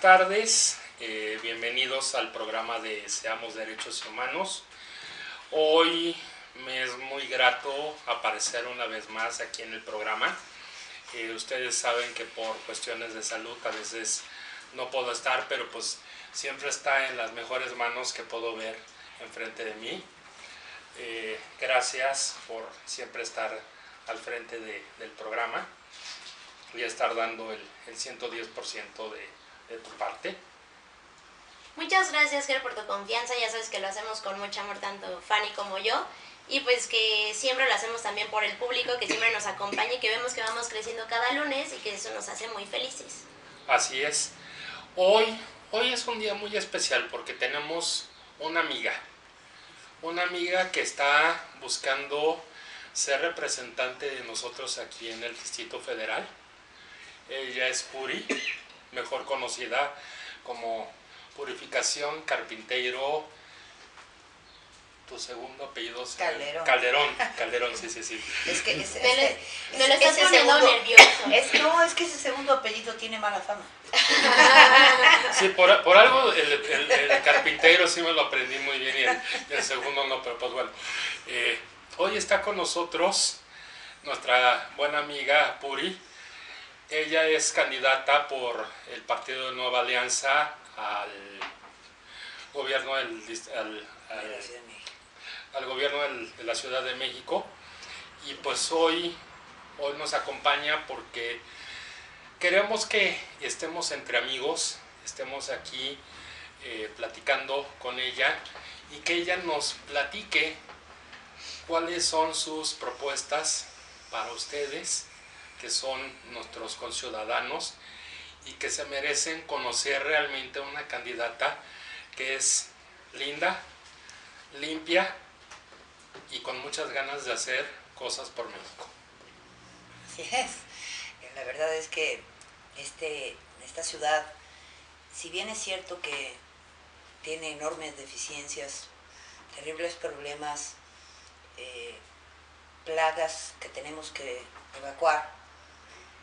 tardes, bienvenidos al programa de Seamos Derechos Humanos. Hoy me es muy grato aparecer una vez más aquí en el programa. Ustedes saben que por cuestiones de salud a veces no puedo estar, pero pues siempre está en las mejores manos que puedo ver enfrente de mí. Gracias por siempre estar al frente del programa y estar dando el 110% de tu parte. Muchas gracias, Ger, por tu confianza. Ya sabes que lo hacemos con mucho amor, tanto Fanny como yo. Y pues que siempre lo hacemos también por el público, que siempre nos acompaña y que vemos que vamos creciendo cada lunes y que eso nos hace muy felices. Así es. Hoy es un día muy especial porque tenemos una amiga que está buscando ser representante de nosotros aquí en el Distrito Federal. Ella es Puri, mejor conocida como Purificación Carpinteiro. Tu segundo apellido es Calderón, sí. Es que me lo estás poniendo nervioso. Es que ese segundo apellido tiene mala fama. Sí, por algo el Carpinteiro sí me lo aprendí muy bien y el segundo no, pero pues bueno. Hoy está con nosotros nuestra buena amiga Puri. Ella es candidata por el Partido de Nueva Alianza al gobierno al gobierno de la Ciudad de México, y pues hoy nos acompaña porque queremos que estemos entre amigos, estemos aquí platicando con ella y que ella nos platique cuáles son sus propuestas para ustedes, que son nuestros conciudadanos y que se merecen conocer realmente una candidata que es linda, limpia y con muchas ganas de hacer cosas por México. Así es. La verdad es que esta ciudad, si bien es cierto que tiene enormes deficiencias, terribles problemas, plagas que tenemos que evacuar,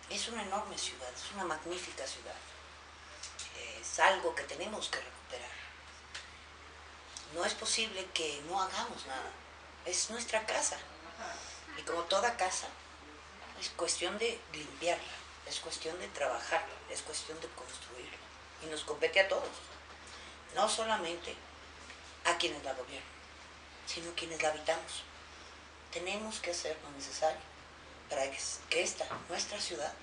es una enorme ciudad, es una magnífica ciudad. Es algo que tenemos que recuperar. No es posible que no hagamos nada. Es nuestra casa. Y como toda casa, es cuestión de limpiarla, es cuestión de trabajarla, es cuestión de construirla. Y nos compete a todos. No solamente a quienes la gobiernan, sino a quienes la habitamos. Tenemos que hacer lo necesario para que esta, nuestra ciudad,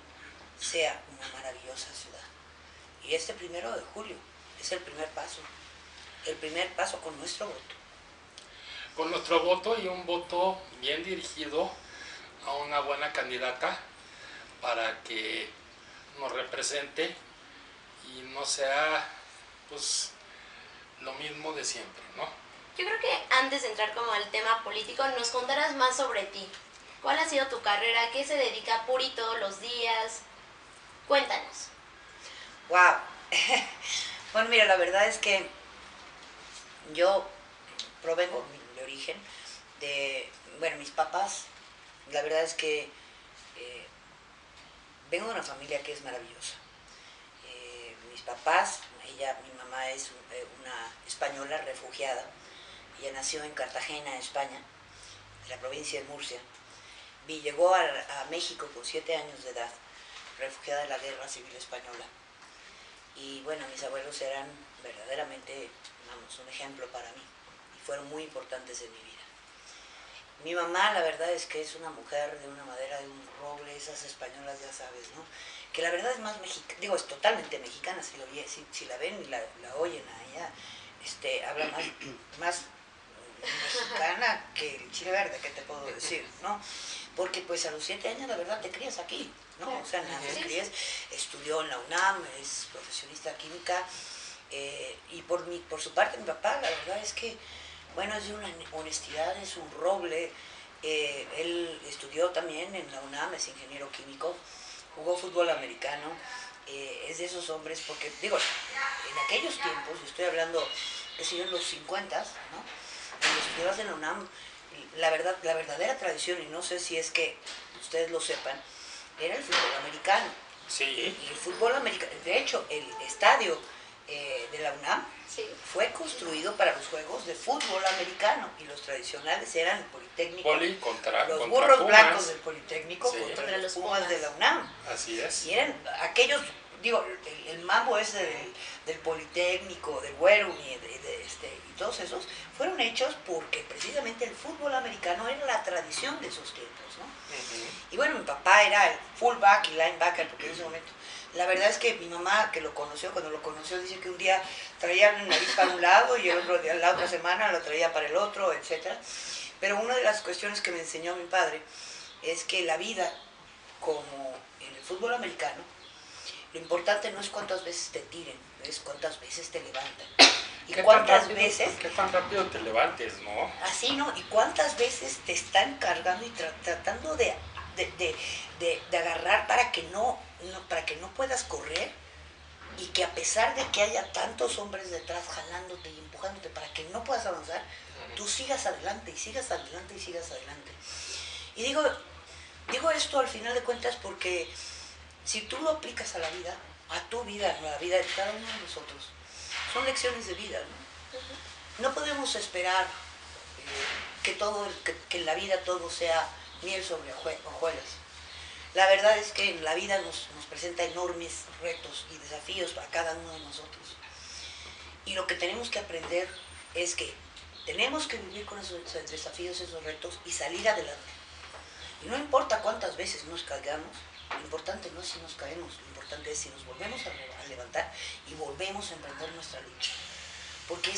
sea una maravillosa ciudad. Y este 1 de julio es el primer paso con nuestro voto. Con nuestro voto y un voto bien dirigido a una buena candidata para que nos represente y no sea pues lo mismo de siempre, ¿no? Yo creo que antes de entrar como al tema político, nos contarás más sobre ti. ¿Cuál ha sido tu carrera? ¿A qué se dedica Puri todos los días? Cuéntanos. ¡Wow! Bueno, mira, la verdad es que yo provengo de origen mis papás, la verdad es que vengo de una familia que es maravillosa. Mis papás, mi mamá es una española refugiada. Ella nació en Cartagena, España, en la provincia de Murcia. Llegó a México con 7 años de edad, refugiada de la Guerra Civil Española. Y bueno, mis abuelos eran verdaderamente, un ejemplo para mí y fueron muy importantes en mi vida. Mi mamá, la verdad es que es una mujer de una madera, de un roble, esas españolas, ya sabes, ¿no? Que la verdad es más mexicana, es totalmente mexicana, si la ven y la oyen a ella, habla más mexicana que el chile verde, ¿qué te puedo decir, no? Porque pues a los 7 años la verdad te crías aquí, ¿no? O sea, te crías, estudió en la UNAM, es profesionista química, y por su parte mi papá, la verdad es que, bueno, es de una honestidad, es un roble. Él estudió también en la UNAM, es ingeniero químico, jugó fútbol americano, es de esos hombres, porque, en aquellos tiempos, estoy hablando, en los 50, ¿no? Cuando estudiabas en la UNAM, la verdadera tradición, y no sé si es que ustedes lo sepan, era el fútbol americano. Sí. Y el fútbol americano, de hecho, el estadio de la UNAM Sí. fue construido para los juegos de fútbol americano y los tradicionales eran el Politécnico, Poli contra los contra burros Pumas. blancos del Politécnico Sí. contra Contra los los Pumas Pumas. de la UNAM. Así es. Y eran aquellos, digo, el mambo ese del Politécnico, del Güero y todos esos, fueron hechos porque precisamente el fútbol americano era la tradición de esos tiempos, ¿no? Y bueno, mi papá era el fullback y linebacker, porque en ese momento, la verdad es que mi mamá, que lo conoció, cuando lo conoció, dice que un día traía la nariz para un lado y el otro día, la otra semana lo traía para el otro, etc. Pero una de las cuestiones que me enseñó mi padre es que la vida, como en el fútbol americano, lo importante no es cuántas veces te tiren, es cuántas veces te levantan. Y cuántas veces... ¿Qué tan rápido te levantes, no? Así, ¿no? Y cuántas veces te están cargando y tratando de agarrar para que no puedas correr, y que a pesar de que haya tantos hombres detrás jalándote y empujándote para que no puedas avanzar, tú sigas adelante y sigas adelante y sigas adelante. Y digo esto al final de cuentas porque si tú lo aplicas a la vida, a tu vida, a la vida de cada uno de nosotros, son lecciones de vida, ¿no? No podemos esperar que en la vida todo sea miel sobre hojuelas. La verdad es que en la vida nos presenta enormes retos y desafíos a cada uno de nosotros. Y lo que tenemos que aprender es que tenemos que vivir con esos desafíos, esos retos y salir adelante. Y no importa cuántas veces nos caigamos, lo importante no es si nos caemos, lo importante es si nos volvemos a levantar y volvemos a emprender nuestra lucha. Porque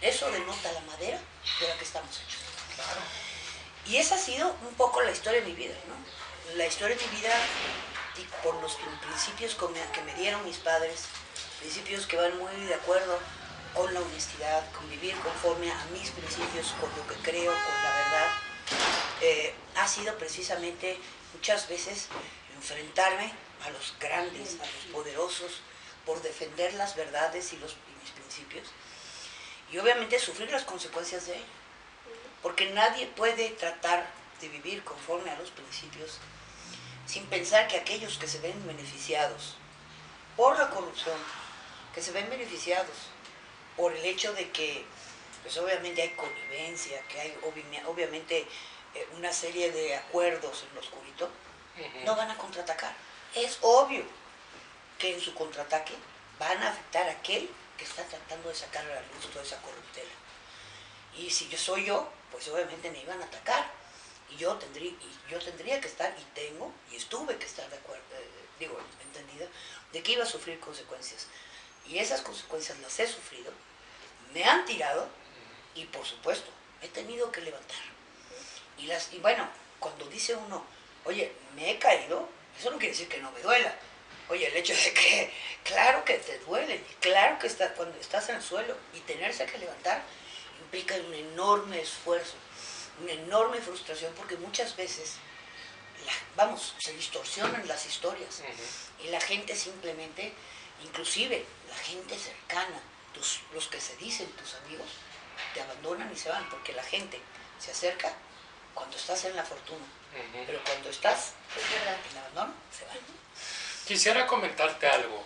eso denota la madera de la que estamos hechos. Claro. Y esa ha sido un poco la historia de mi vida, ¿no? La historia de mi vida y por los principios que me dieron mis padres, principios que van muy de acuerdo con la honestidad, con vivir conforme a mis principios, con lo que creo, con la verdad, ha sido precisamente muchas veces enfrentarme a los grandes, a los poderosos, por defender las verdades y mis principios, y obviamente sufrir las consecuencias de ello, porque nadie puede tratar de vivir conforme a los principios sin pensar que aquellos que se ven beneficiados por la corrupción, que se ven beneficiados por el hecho de que pues obviamente hay connivencia, que hay obviamente una serie de acuerdos en lo oscurito, no van a contraatacar. Es obvio que en su contraataque van a afectar a aquel que está tratando de sacar a la luz toda esa corruptela. Y si yo soy yo, pues obviamente me iban a atacar. Y yo tendría que estar, y tengo, y estuve que estar de acuerdo, entendida, de que iba a sufrir consecuencias. Y esas consecuencias las he sufrido, me han tirado, y por supuesto, he tenido que levantar. Y bueno, cuando dice uno, oye, me he caído, eso no quiere decir que no me duela. Oye, el hecho de que, claro que te duele, y claro que cuando estás en el suelo, y tenerse que levantar, implica un enorme esfuerzo, una enorme frustración, porque muchas veces, se distorsionan las historias, y la gente simplemente, inclusive la gente cercana, los que se dicen tus amigos, te abandonan y se van, porque la gente se acerca cuando estás en la fortuna, pero cuando estás en abandono, se van. Quisiera comentarte algo.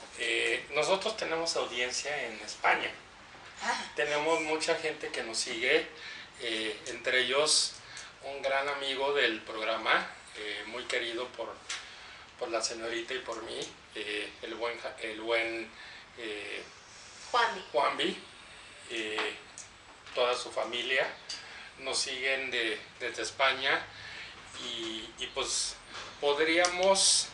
Nosotros tenemos audiencia en España. Tenemos mucha gente que nos sigue, entre ellos un gran amigo del programa, muy querido por la señorita y por mí, el buen Juanvi, toda su familia nos siguen desde España, y pues podríamos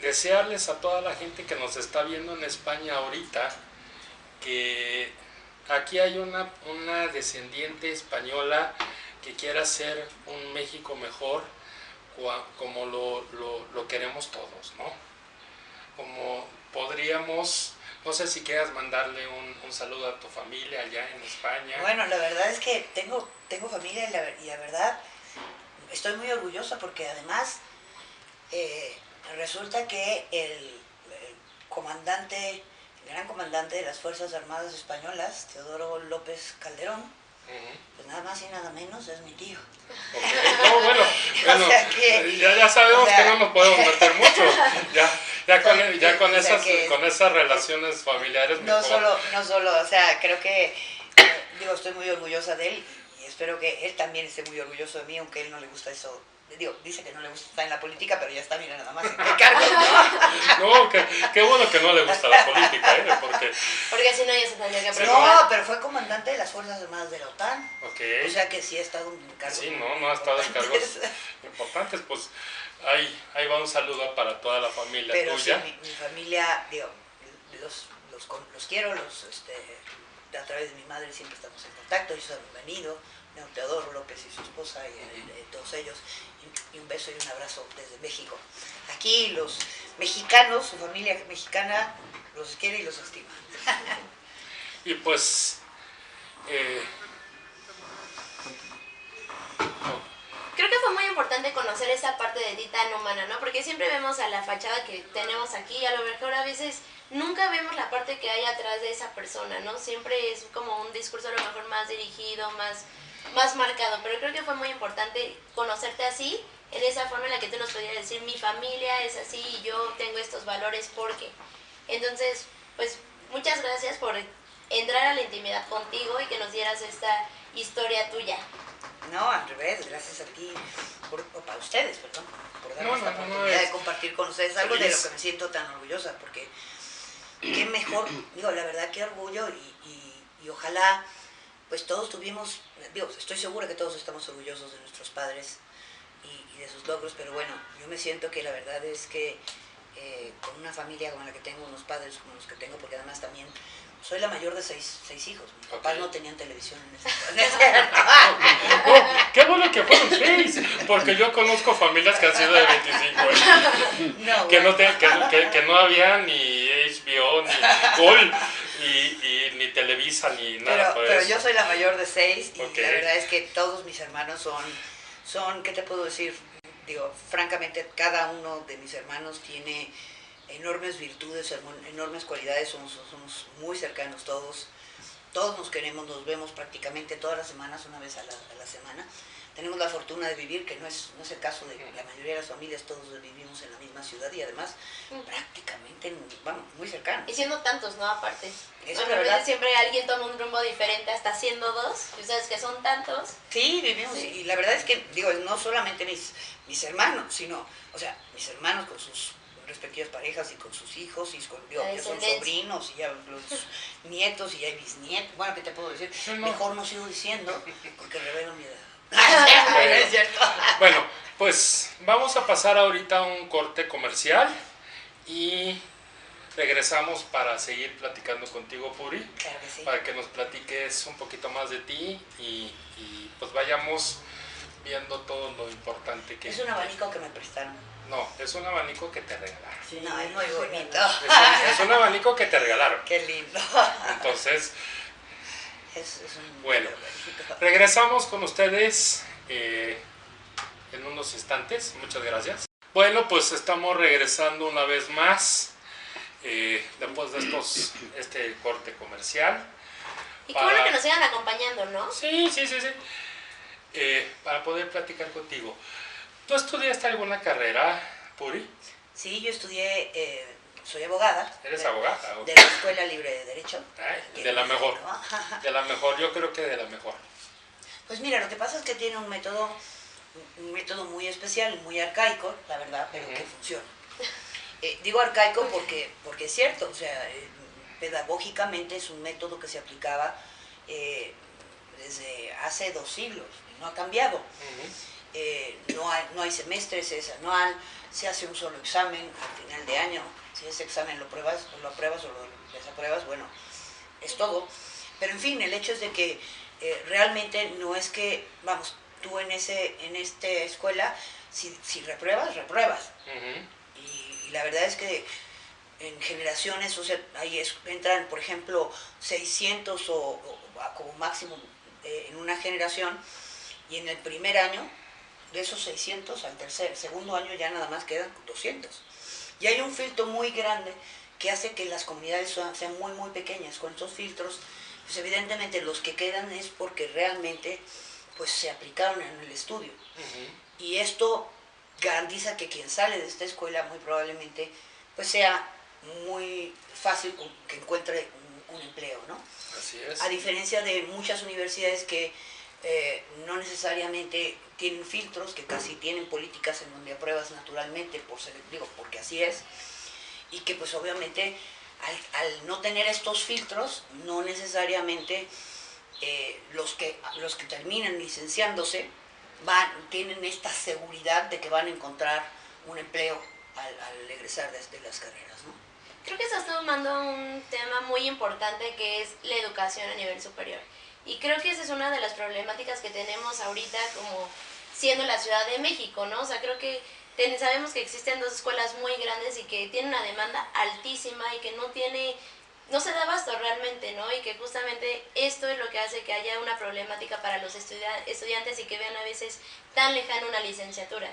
desearles a toda la gente que nos está viendo en España ahorita que aquí hay una descendiente española que quiera hacer un México mejor, como lo queremos todos, ¿no? Como podríamos, no sé si quieras mandarle un saludo a tu familia allá en España. Bueno, la verdad es que tengo familia y la verdad estoy muy orgullosa porque además resulta que el gran comandante de las Fuerzas Armadas Españolas, Teodoro López Calderón, pues nada más y nada menos es mi tío. Okay. No, bueno, O sea que, ya sabemos o sea, que no nos podemos meter mucho. Con que esas relaciones familiares no mejor. solo, o sea, creo que, digo, estoy muy orgullosa de él y espero que él también esté muy orgulloso de mí, aunque a él no le gusta eso. Digo, dice que no le gusta estar en la política, pero ya está, mira, nada más en el cargo, ¿no? No, qué bueno que no le gusta la política, porque Porque si no ya se tendría que Sí, preocupar. No, pero fue comandante de las Fuerzas Armadas de la OTAN. okay. O sea que sí ha estado en cargos. Sí, no ha estado en cargos importantes, pues ahí va un saludo para toda la familia Pero tuya. sí, mi familia, digo, los quiero, a través de mi madre siempre estamos en contacto, ellos han venido, Teodoro López y su esposa, y todos ellos, y un beso y un abrazo desde México. Aquí los mexicanos, su familia mexicana, los quiere y los estima. Y pues Creo que fue muy importante conocer esa parte de ti tan humana, ¿no? Porque siempre vemos a la fachada que tenemos aquí y a lo mejor a veces nunca vemos la parte que hay atrás de esa persona, ¿no? Siempre es como un discurso a lo mejor más dirigido, más marcado, pero creo que fue muy importante conocerte así, en esa forma en la que tú nos podías decir, mi familia es así y yo tengo estos valores porque. Entonces, pues muchas gracias por entrar a la intimidad contigo y que nos dieras esta historia tuya. No, al revés, gracias a ti, a ustedes, perdón, por darme esta oportunidad de compartir con ustedes algo de lo que me siento tan orgullosa, porque qué mejor, digo, la verdad, qué orgullo y ojalá, pues todos tuvimos, digo, estoy segura que todos estamos orgullosos de nuestros padres y de sus logros, pero bueno, yo me siento que la verdad es que con una familia como la que tengo, unos padres como los que tengo, porque además también soy la mayor de seis hijos. Mis papás no tenían televisión en ese no, qué bueno que fueron 6, porque yo conozco familias que han sido de 25, no, que, bueno. que no había ni HBO, ni Gol, y ni Televisa, ni nada. Pero yo soy la mayor de 6 y Okay. la verdad es que todos mis hermanos son, ¿qué te puedo decir? Digo, francamente, cada uno de mis hermanos tiene enormes virtudes, enormes cualidades, somos muy cercanos todos nos queremos, nos vemos prácticamente todas las semanas, una vez a la semana. Tenemos la fortuna de vivir, que no es el caso de la mayoría de las familias, todos vivimos en la misma ciudad y además prácticamente, vamos, muy cercanos. Y siendo tantos, ¿no? Aparte. Eso es la verdad. Siempre alguien toma un rumbo diferente, hasta siendo 2, y ustedes que son tantos. Sí, vivimos, sí. Y la verdad es que, digo, no solamente mis hermanos, sino, o sea, mis hermanos con sus respectivas parejas y con sus hijos, y con, digo, ya son sobrinos, y ya los nietos, y ya hay bisnietos. Bueno, ¿qué te puedo decir? Mejor no sigo diciendo, porque revelo mi edad. Es cierto. Bueno, pues vamos a pasar ahorita a un corte comercial y regresamos para seguir platicando contigo, Puri. Claro que sí. Para que nos platiques un poquito más de ti y pues vayamos viendo todo lo importante que es. Un abanico que me prestaron. No, es un abanico que te regalaron. Sí, no, es muy bonito. Es un abanico que te regalaron. Qué lindo. Entonces, es un bueno, regresamos con ustedes en unos instantes. Muchas gracias. Bueno, pues estamos regresando una vez más después de este corte comercial. Y qué bueno que nos sigan acompañando, ¿no? Sí. Para poder platicar contigo. ¿Tú estudiaste alguna carrera, Puri? Sí, yo estudié, soy abogada. ¿Eres abogada? De la Escuela Libre de Derecho. Ay, de la mejor. De la mejor, yo creo que de la mejor. Pues mira, lo que pasa es que tiene un método muy especial, muy arcaico, la verdad, pero que funciona. Digo arcaico porque es cierto, o sea, pedagógicamente es un método que se aplicaba desde hace 2 siglos, no ha cambiado. No hay semestres, es anual, se hace un solo examen al final de año. Si ese examen lo apruebas o lo desapruebas, bueno, es todo. Pero en fin, el hecho es de que realmente no es que, vamos, tú en esta escuela, si repruebas. Y la verdad es que en generaciones, o sea, ahí entran, por ejemplo, 600 o como máximo en una generación, y en el primer año, de esos 600 al segundo año ya nada más quedan 200. Y hay un filtro muy grande que hace que las comunidades sean muy, muy pequeñas. Con estos filtros pues evidentemente los que quedan es porque realmente pues se aplicaron en el estudio. Y esto garantiza que quien sale de esta escuela muy probablemente pues sea muy fácil que encuentre un empleo, ¿no? Así es. A diferencia de muchas universidades que no necesariamente tienen filtros, que casi tienen políticas en donde apruebas naturalmente, porque así es, y que pues obviamente al no tener estos filtros, no necesariamente los que terminan licenciándose tienen esta seguridad de que van a encontrar un empleo al egresar de las carreras, ¿no? Creo que estás tomando un tema muy importante que es la educación a nivel superior. Y creo que esa es una de las problemáticas que tenemos ahorita como siendo la Ciudad de México, ¿no? O sea, creo que sabemos que existen dos escuelas muy grandes y que tienen una demanda altísima y que no se da abasto realmente, ¿no? Y que justamente esto es lo que hace que haya una problemática para los estudiantes y que vean a veces tan lejano una licenciatura.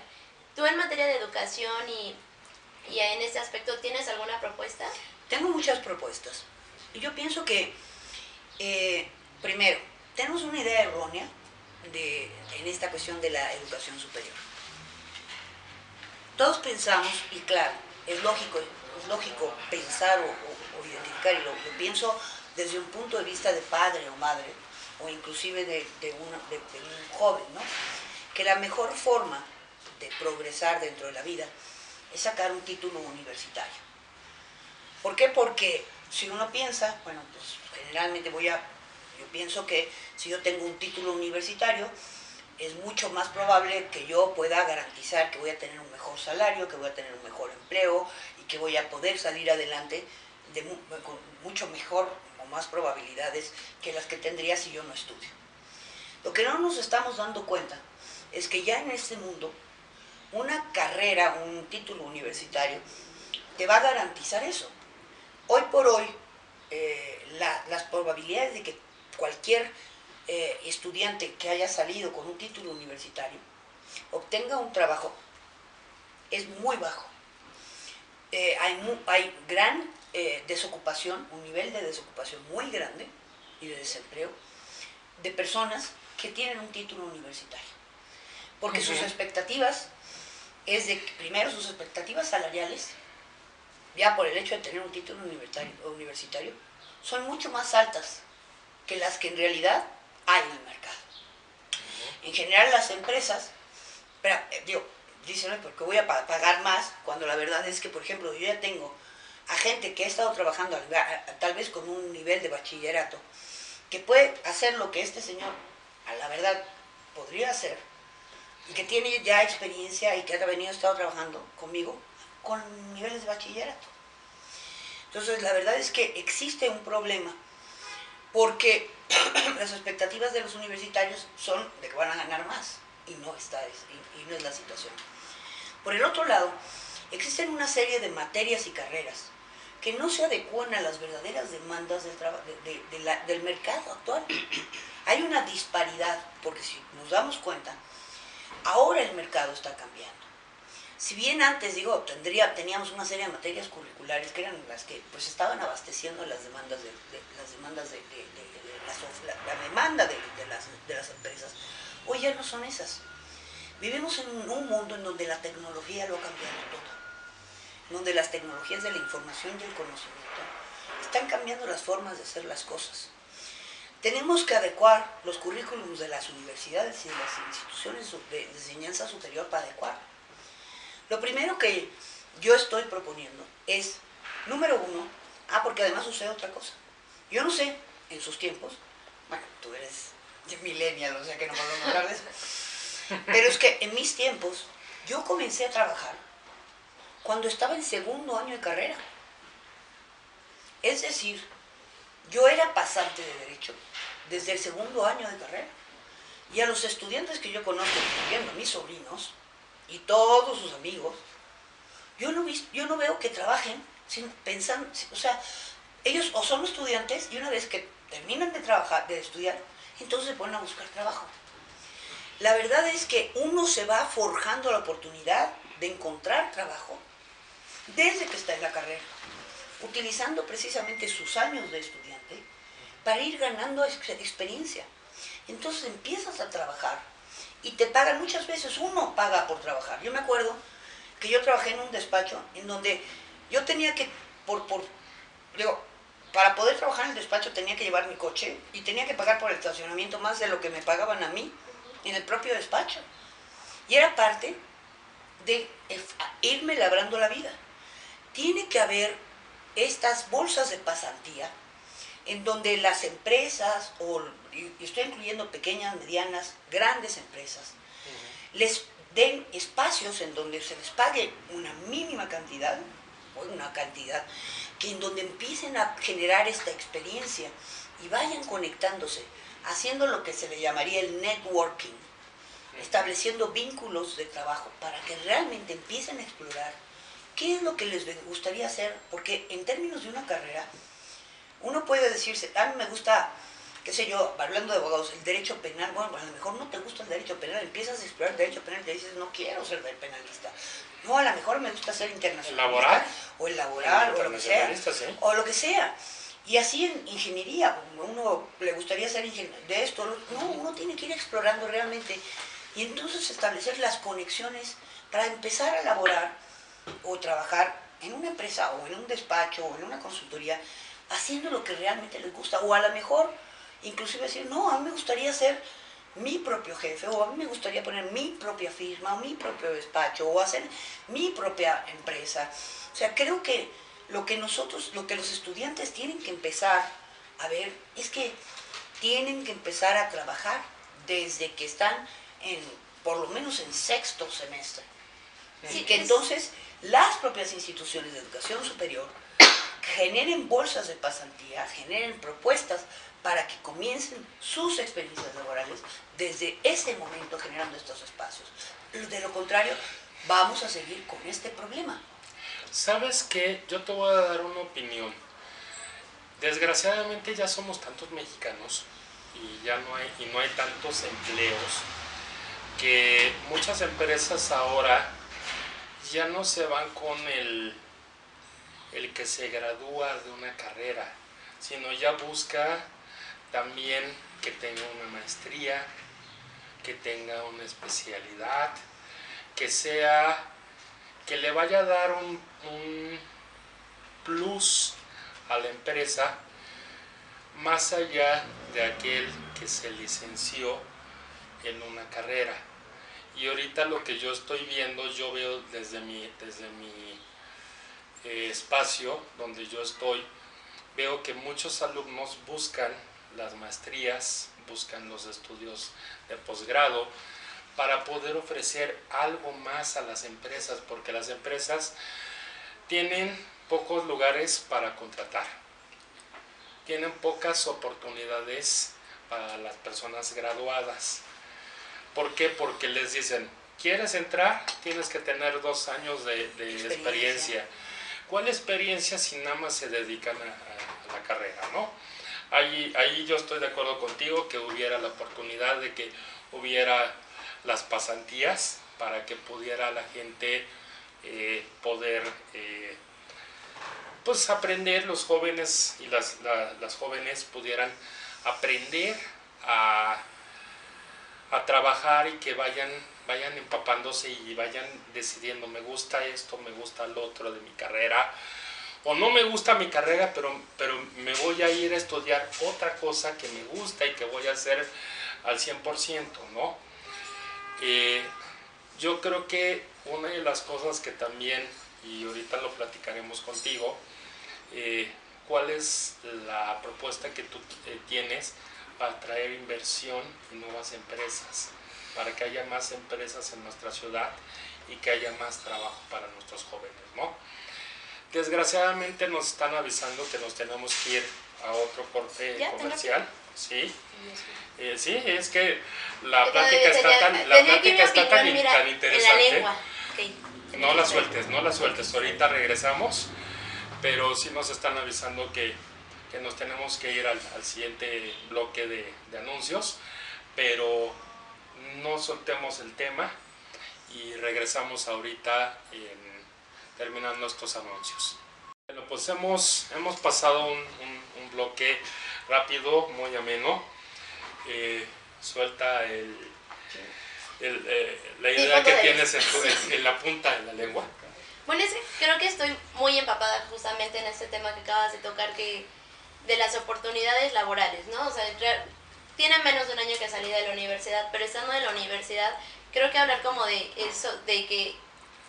Tú en materia de educación y en este aspecto, ¿tienes alguna propuesta? Tengo muchas propuestas. Yo pienso que, primero, tenemos una idea errónea en esta cuestión de la educación superior. Todos pensamos, y claro, es lógico pensar o identificar, y lo pienso desde un punto de vista de padre o madre, o inclusive de un joven, ¿no? Que la mejor forma de progresar dentro de la vida es sacar un título universitario. ¿Por qué? Porque si uno piensa, bueno, pues generalmente yo pienso que si yo tengo un título universitario, es mucho más probable que yo pueda garantizar que voy a tener un mejor salario, que voy a tener un mejor empleo y que voy a poder salir adelante con mucho mejor o más probabilidades que las que tendría si yo no estudio. Lo que no nos estamos dando cuenta es que ya en este mundo una carrera, un título universitario, te va a garantizar eso. Hoy por hoy, las probabilidades de que cualquier estudiante que haya salido con un título universitario obtenga un trabajo es muy bajo. Hay gran desocupación, un nivel de desocupación muy grande y de desempleo de personas que tienen un título universitario. Porque sus expectativas primero sus expectativas salariales, ya por el hecho de tener un título universitario, son mucho más altas que las que en realidad hay en el mercado. En general las empresas, dicen, ¿por qué voy a pagar más? Cuando la verdad es que, por ejemplo, yo ya tengo a gente que ha estado trabajando tal vez con un nivel de bachillerato, que puede hacer lo que este señor, a la verdad, podría hacer, y que tiene ya experiencia y que ha estado trabajando conmigo con niveles de bachillerato. Entonces, la verdad es que existe un problema porque las expectativas de los universitarios son de que van a ganar más y no es la situación. Por el otro lado, existen una serie de materias y carreras que no se adecúan a las verdaderas demandas del mercado actual. Hay una disparidad, porque si nos damos cuenta, ahora el mercado está cambiando. Si bien antes, teníamos una serie de materias curriculares que eran las que pues estaban abasteciendo las demandas la demanda de las empresas, hoy ya no son esas. Vivimos en un mundo en donde la tecnología lo ha cambiado todo, donde las tecnologías de la información y el conocimiento están cambiando las formas de hacer las cosas. Tenemos que adecuar los currículums de las universidades y de las instituciones de enseñanza superior para adecuar. Lo primero que yo estoy proponiendo es, número uno, porque además sucede otra cosa. Yo no sé, en sus tiempos, bueno, tú eres de millennial, o sea que no podemos hablar de eso, pero es que en mis tiempos yo comencé a trabajar cuando estaba en segundo año de carrera. Es decir, yo era pasante de Derecho desde el segundo año de carrera. Y a los estudiantes que yo conozco, incluyendo a mis sobrinos y todos sus amigos, yo no veo que trabajen pensando, o sea, ellos o son estudiantes y una vez que terminan de estudiar, entonces se ponen a buscar trabajo. La verdad es que uno se va forjando la oportunidad de encontrar trabajo desde que está en la carrera, utilizando precisamente sus años de estudiante para ir ganando experiencia. Entonces empiezas a trabajar y te pagan, muchas veces uno paga por trabajar. Yo me acuerdo que yo trabajé en un despacho en donde yo tenía que, para poder trabajar en el despacho tenía que llevar mi coche y tenía que pagar por el estacionamiento más de lo que me pagaban a mí en el propio despacho. Y era parte de irme labrando la vida. Tiene que haber estas bolsas de pasantía en donde las empresas, y estoy incluyendo pequeñas, medianas, grandes empresas, les den espacios en donde se les pague una mínima cantidad, o una cantidad, que en donde empiecen a generar esta experiencia y vayan conectándose, haciendo lo que se le llamaría el networking, estableciendo vínculos de trabajo para que realmente empiecen a explorar qué es lo que les gustaría hacer, porque en términos de una carrera, uno puede decirse, a mí me gusta, qué sé yo, hablando de abogados, el derecho penal. Bueno, a lo mejor no te gusta el derecho penal, empiezas a explorar el derecho penal y te dices, no quiero ser penalista. No, a lo mejor me gusta ser internacionalista. ¿El laboral? O el laboral, o lo que sea. ¿Sí? O lo que sea. Y así en ingeniería, uno le gustaría ser ingeniero de esto, no, uno tiene que ir explorando realmente y entonces establecer las conexiones para empezar a elaborar o trabajar en una empresa o en un despacho o en una consultoría haciendo lo que realmente les gusta, o a lo mejor inclusive decir, no, a mí me gustaría ser mi propio jefe, o a mí me gustaría poner mi propia firma, o mi propio despacho, o hacer mi propia empresa. O sea, creo que lo que los estudiantes tienen que empezar a ver es que tienen que empezar a trabajar desde que están por lo menos en sexto semestre. Sí, y que entonces las propias instituciones de educación superior generen bolsas de pasantía, generen propuestas para que comiencen sus experiencias laborales desde ese momento generando estos espacios. De lo contrario, vamos a seguir con este problema. ¿Sabes qué? Yo te voy a dar una opinión. Desgraciadamente ya somos tantos mexicanos y no hay tantos empleos que muchas empresas ahora ya no se van con el que se gradúa de una carrera, sino ya busca también que tenga una maestría, que tenga una especialidad, que le vaya a dar un plus a la empresa más allá de aquel que se licenció en una carrera. Y ahorita lo que yo estoy viendo, yo veo desde mi espacio donde yo estoy, veo que muchos alumnos buscan las maestrías, buscan los estudios de posgrado para poder ofrecer algo más a las empresas, porque las empresas tienen pocos lugares para contratar, tienen pocas oportunidades para las personas graduadas. ¿Por qué? Porque les dicen, ¿quieres entrar? Tienes que tener 2 años de experiencia. ¿Cuál experiencia si nada más se dedican a la carrera, no? Ahí yo estoy de acuerdo contigo que hubiera la oportunidad de que hubiera las pasantías para que pudiera la gente poder pues aprender, los jóvenes y las jóvenes pudieran aprender a trabajar y que vayan empapándose y vayan decidiendo, me gusta esto, me gusta lo otro de mi carrera, o no me gusta mi carrera, pero me voy a ir a estudiar otra cosa que me gusta y que voy a hacer al 100%, ¿no? Yo creo que una de las cosas que también, y ahorita lo platicaremos contigo, ¿cuál es la propuesta que tú tienes para atraer inversión y nuevas empresas, para que haya más empresas en nuestra ciudad y que haya más trabajo para nuestros jóvenes, ¿no? Desgraciadamente nos están avisando que nos tenemos que ir a otro corte comercial. Sí. Sí, es que la plática está tan interesante. Okay. No la sueltes, ahorita regresamos, pero sí nos están avisando que nos tenemos que ir al siguiente bloque de anuncios, pero no soltemos el tema y regresamos ahorita terminando estos anuncios. Bueno, pues hemos pasado un bloque rápido, muy ameno. Suelta la idea que tienes en la punta de la lengua. Bueno, es que creo que estoy muy empapada justamente en este tema que acabas de tocar, que de las oportunidades laborales, ¿no? O sea, tiene menos de un año que salí de la universidad, pero estando en la universidad, creo que hablar como de eso, de que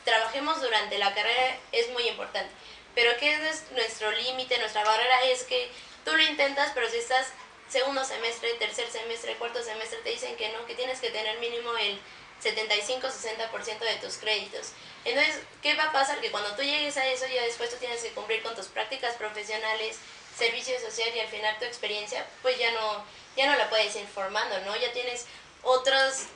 trabajemos durante la carrera es muy importante. Pero ¿qué es nuestro límite, nuestra barrera? Es que tú lo intentas, pero si estás segundo semestre, tercer semestre, cuarto semestre, te dicen que no, que tienes que tener mínimo el 75-60% de tus créditos. Entonces, ¿qué va a pasar? Que cuando tú llegues a eso, ya después tú tienes que cumplir con tus prácticas profesionales, servicio social y al final tu experiencia, pues ya no la puedes ir formando, ¿no? Ya tienes otras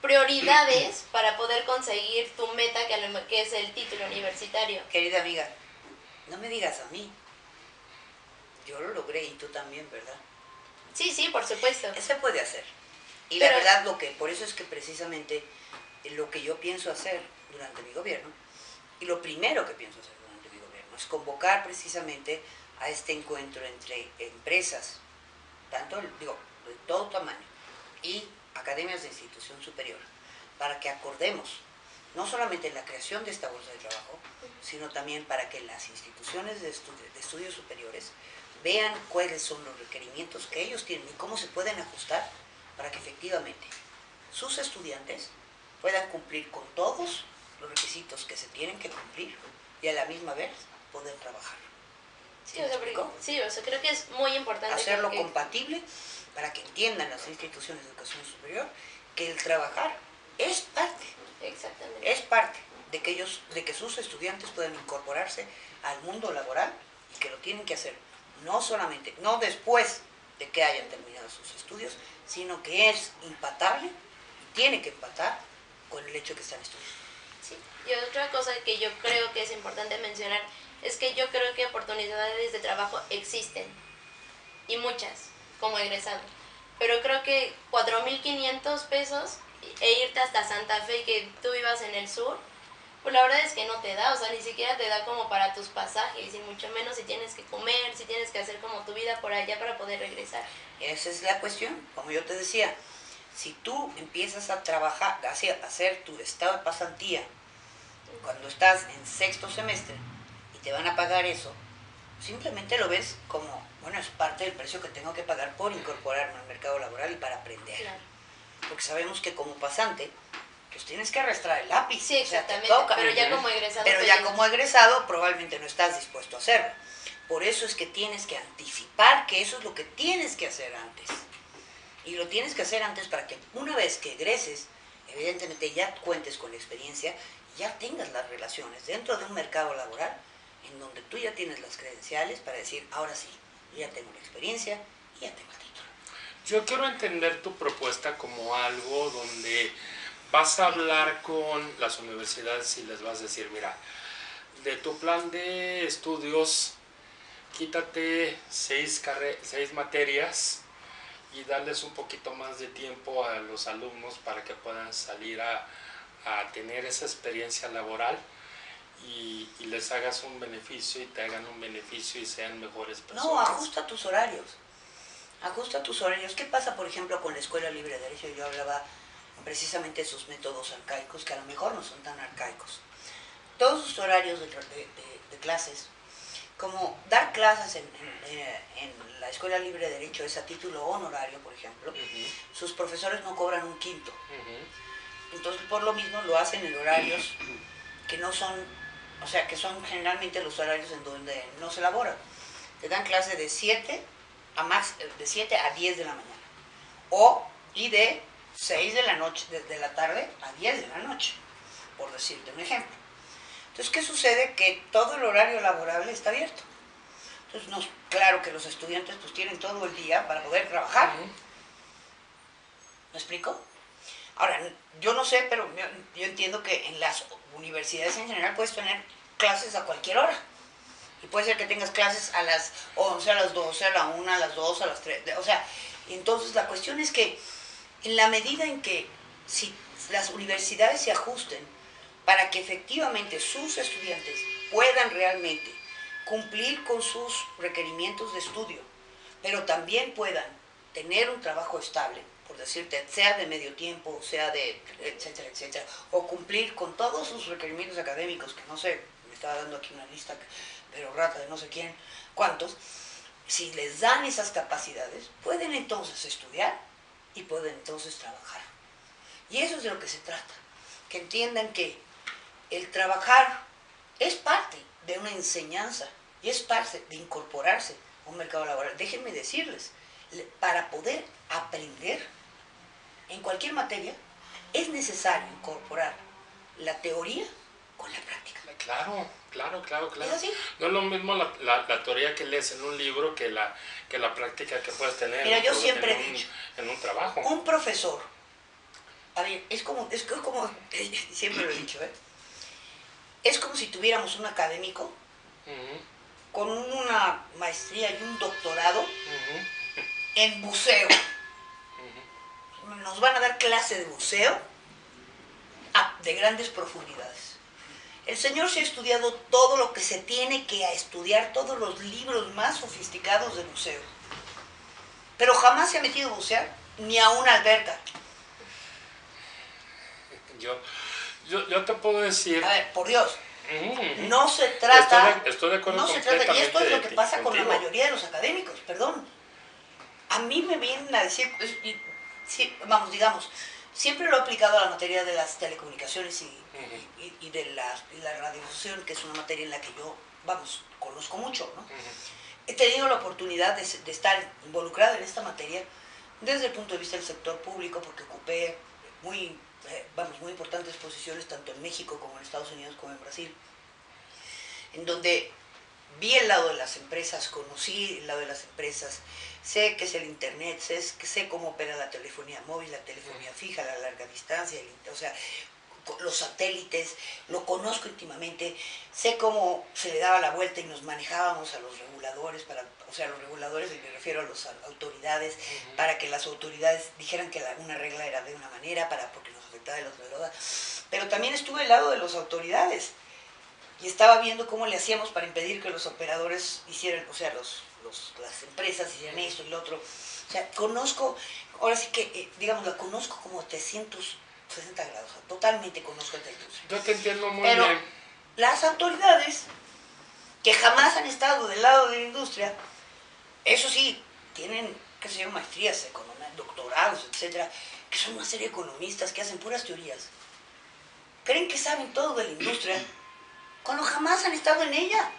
prioridades para poder conseguir tu meta, que es el título universitario. Querida amiga, no me digas a mí. Yo lo logré y tú también, ¿verdad? Sí, por supuesto. Se puede hacer. Y pero, la verdad, por eso es que precisamente lo que yo pienso hacer durante mi gobierno, y lo primero que pienso hacer durante mi gobierno, es convocar precisamente a este encuentro entre empresas, de todo tamaño, y academias de institución superior, para que acordemos no solamente la creación de esta bolsa de trabajo, sino también para que las instituciones de estudios superiores vean cuáles son los requerimientos que ellos tienen y cómo se pueden ajustar para que efectivamente sus estudiantes puedan cumplir con todos los requisitos que se tienen que cumplir y a la misma vez poder trabajar. Sí, o sea, creo que es muy importante hacerlo compatible para que entiendan las instituciones de educación superior que el trabajar es parte. Exactamente. Es parte de que sus estudiantes puedan incorporarse al mundo laboral y que lo tienen que hacer no después de que hayan terminado sus estudios, sino que es impatable y tiene que empatar con el hecho que están estudiando. Sí, y otra cosa que yo creo que es importante mencionar es que yo creo que oportunidades de trabajo existen, y muchas, como egresado, pero creo que 4,500 pesos e irte hasta Santa Fe y que tú vivas en el sur, pues la verdad es que no te da, o sea, ni siquiera te da como para tus pasajes, y mucho menos si tienes que comer, si tienes que hacer como tu vida por allá para poder regresar. Esa es la cuestión, como yo te decía, si tú empiezas a trabajar, a hacer tu estado de pasantía, cuando estás en sexto semestre y te van a pagar eso, simplemente lo ves como, bueno, es parte del precio que tengo que pagar por incorporarme al mercado laboral y para aprender. Claro. Porque sabemos que como pasante, pues tienes que arrastrar el lápiz. Sí, exactamente, o sea, te toca, pero ya como egresado. Pero ya como egresado probablemente no estás dispuesto a hacerlo. Por eso es que tienes que anticipar que eso es lo que tienes que hacer antes. Y lo tienes que hacer antes para que una vez que egreses, evidentemente ya cuentes con la experiencia, ya tengas las relaciones dentro de un mercado laboral en donde tú ya tienes las credenciales para decir, ahora sí, yo ya tengo la experiencia y ya tengo el título. Yo quiero entender tu propuesta como algo donde vas a hablar con las universidades y les vas a decir, mira, de tu plan de estudios, quítate 6 materias y darles un poquito más de tiempo a los alumnos para que puedan salir a tener esa experiencia laboral y les hagas un beneficio y te hagan un beneficio y sean mejores personas. No, ajusta tus horarios. Ajusta tus horarios. ¿Qué pasa, por ejemplo, con la Escuela Libre de Derecho? Yo hablaba precisamente de sus métodos arcaicos, que a lo mejor no son tan arcaicos. Todos sus horarios de clases, como dar clases en la Escuela Libre de Derecho es a título honorario, por ejemplo, sus profesores no cobran un quinto. Entonces, por lo mismo, lo hacen en horarios que no son, o sea, que son generalmente los horarios en donde no se elabora. Te dan clase de 7 a 10 de la mañana. Y de 6 de la noche, de la tarde a 10 de la noche, por decirte un ejemplo. Entonces, ¿qué sucede? Que todo el horario laborable está abierto. Entonces, claro que los estudiantes pues tienen todo el día para poder trabajar. ¿Me explico? Ahora, yo no sé, pero yo entiendo que en las universidades en general puedes tener clases a cualquier hora. Y puede ser que tengas clases a las 11, a las 12, a la 1, a las 2, a las 3. O sea, entonces la cuestión es que en la medida en que si las universidades se ajusten para que efectivamente sus estudiantes puedan realmente cumplir con sus requerimientos de estudio, pero también puedan tener un trabajo estable, por decirte, sea de medio tiempo, sea de etcétera, etcétera, o cumplir con todos sus requerimientos académicos, que no sé, me estaba dando aquí una lista, pero rata de no sé quién, cuántos, si les dan esas capacidades, pueden entonces estudiar y pueden entonces trabajar. Y eso es de lo que se trata, que entiendan que el trabajar es parte de una enseñanza y es parte de incorporarse a un mercado laboral. Déjenme decirles, para poder aprender en cualquier materia es necesario incorporar la teoría con la práctica. Claro, claro, claro, claro. ¿Es así? No es lo mismo la teoría que lees en un libro que la práctica que puedes tener. Mira, yo siempre he dicho, en un trabajo. un profesor, a ver, es como siempre lo he dicho, es como si tuviéramos un académico con una maestría y un doctorado en buceo. Nos van a dar clase de buceo de grandes profundidades. El señor se ha estudiado todo lo que se tiene que estudiar, todos los libros más sofisticados de buceo. Pero jamás se ha metido a bucear, ni a una alberca. Yo te puedo decir... A ver, por Dios, no se trata... Estoy de acuerdo no se completamente. trata, y esto es lo que pasa contigo. con la mayoría de los académicos, perdón. A mí me vienen a decir, vamos, digamos, siempre lo he aplicado a la materia de las telecomunicaciones y de la radiodifusión, que es una materia en la que yo, vamos, conozco mucho, ¿no? He tenido la oportunidad de estar involucrada en esta materia desde el punto de vista del sector público, porque ocupé muy importantes posiciones tanto en México como en Estados Unidos como en Brasil, en donde vi el lado de las empresas, conocí el lado de las empresas, sé qué es el internet, sé cómo opera la telefonía móvil, la telefonía fija, la larga distancia, o sea, los satélites, lo conozco íntimamente, sé cómo se le daba la vuelta y nos manejábamos a los reguladores, los reguladores, me refiero a las autoridades, para que las autoridades dijeran que una regla era de una manera, porque nos afectaba de la otra. Pero también estuve al lado de las autoridades y estaba viendo cómo le hacíamos para impedir que los operadores hicieran, o sea, las empresas hicieran esto y lo otro. O sea, conozco, ahora sí que, digamos, la conozco como 360 grados, o sea, totalmente conozco esta industria. Yo te entiendo muy Pero bien. las autoridades, que jamás han estado del lado de la industria, eso sí, tienen, qué sé yo, maestrías, doctorados, etcétera, que son una serie de economistas que hacen puras teorías. Creen que saben todo de la industria, cuando jamás han estado en ella.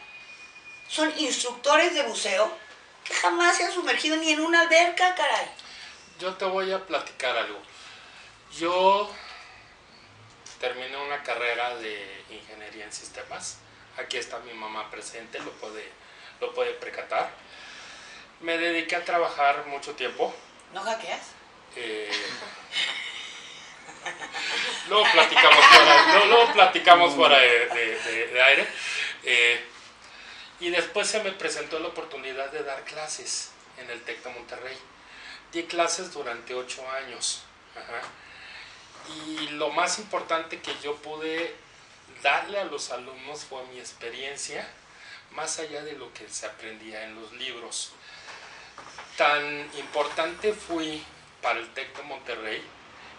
Son instructores de buceo que jamás se han sumergido ni en una alberca, caray. Yo te voy a platicar algo. Yo terminé una carrera de ingeniería en sistemas. Aquí está mi mamá presente, lo puede percatar. Me dediqué a trabajar mucho tiempo. ¿No hackeas? Luego platicamos fuera de aire. Y después se me presentó la oportunidad de dar clases en el TEC de Monterrey. Di clases durante 8 años. Y lo más importante que yo pude darle a los alumnos fue mi experiencia, más allá de lo que se aprendía en los libros. Tan importante fui para el TEC de Monterrey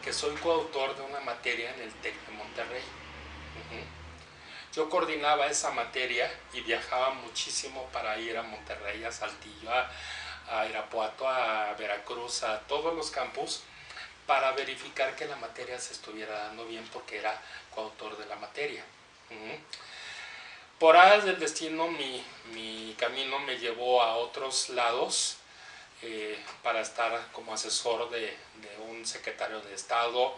que soy coautor de una materia en el TEC de Monterrey. Yo coordinaba esa materia y viajaba muchísimo para ir a Monterrey, a Saltillo, a Irapuato, a Veracruz, a todos los campus, para verificar que la materia se estuviera dando bien, porque era coautor de la materia. Por áreas del destino, mi camino me llevó a otros lados, para estar como asesor de un secretario de Estado,